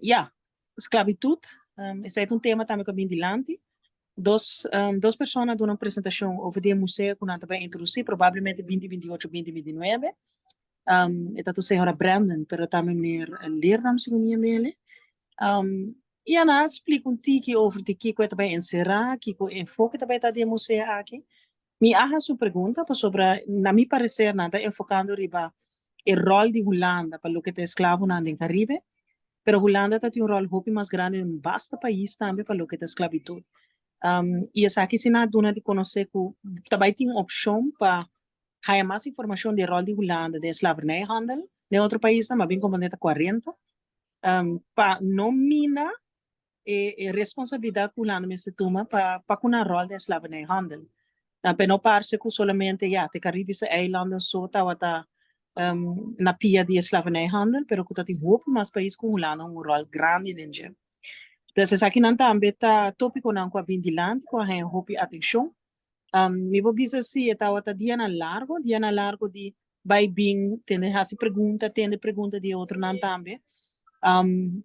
Ja, esclavitud. Esse é um tema também que eu vim dilante. Duas pessoas dão uma apresentação over o museu que nós vamos introduzir, provavelmente 2028, 2029. Esta é a senhora Brandon, mas também leerdam se minha mele. E Ana explica um tique over de que eu também encerrar, que o enfoque também está de museu aqui. Me haga sua pergunta sobre, na minha parecer, nada enfocando riba o rol de Holanda para o que é escravo na Caribe. Pero Holanda tem um rol muito mais grande em basta país também para o que é esclavitud. E essa aqui se nada dona de conhecer que também tem opção para ter mais informação do rol de Holanda de slavernijhandel de outro país, mas bem como neta 40. Para não mina responsabilidade que Holanda se toma para com o rol de slavernijhandel. Pero não parece que solamente ja, de Caribische eilanden só está na pia de slavernijhandel, pero que tem muito mais países com Holanda um rol grande dentro. Então, aqui não também está tópico não com a vigilante, com a gente atenção. Me vou dizer se está dia na largo de vai bem, tem essa pergunta de outro não também.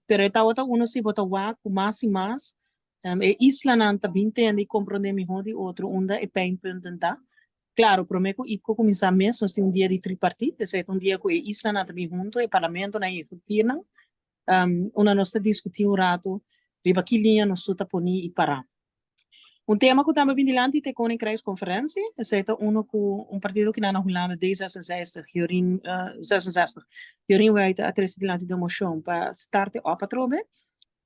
Pero está uno se bota lá com mais e mais. E isla não também tem de compreender melhor de outro onde é bem perguntar. Claro, prometo que começar mês, nós temos dia de tripartite, é dia que a isla não também junto, o parlamento não é firme. Onde nós estamos discutindo um rato, riba que linha nós estamos poni e parar. Tema que também vem dilante é a Koninkrijksconferentie. Um partido que na Holanda D66, Jorien 66, Jorien White adresse dilante de moção para starten op a trobe.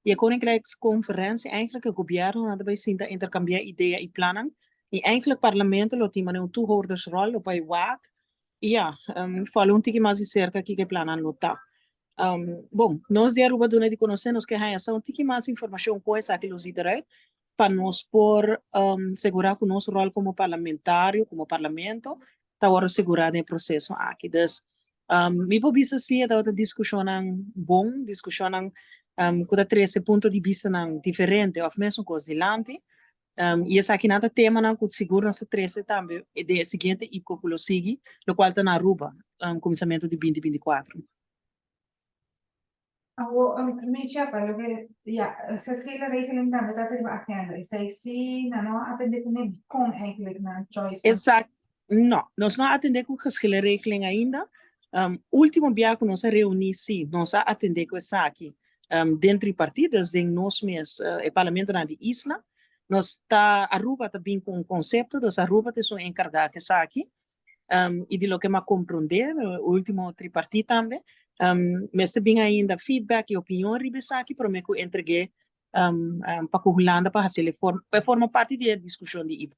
E a Koninkrijksconferentie, eigenlijk het governo had bij zien te intercambiar ideeën en plannen. En eigenlijk parlement lo tem een toehoudersrol op bij waak. Ja, falo um tique mais cerca que planan lotar. Bom, nós de Aruba dona de conhecer nos que há um tique mais informação coisa aqui los direito para nós por segurar que o nosso rol como parlamentário, como parlamento, está agora segurado em processo aqui. Então, me vou dizer se é uma discussão bom, discussão com três pontos de vista diferente, ou mesmo com os dilante. E essa aqui nada tema não com seguro nós três também é de seguinte e que lo sigue, o qual está na Aruba, começamento de 2024. Micha, para lo que ja, geschillen regeling dan dat er agenda. Zij zien, nou, atende com eigenlijk naar choice. Exato. Não, nós não atendemos com geschillenregeling ainda. Último dia que nós reunimos, sim, nós atendemos com essa aqui. Dentro de partidas, em nós mesmos, o parlamento na de Isla, nós está Aruba também com um conceito, nós Aruba te são encarregados com essa aqui. E de lo que me compreender, o último tripartite também. Mas também ainda feedback e opinião ribessa aqui, prometo entreguei para a Holanda para fazer forma parte da discussão de IPO.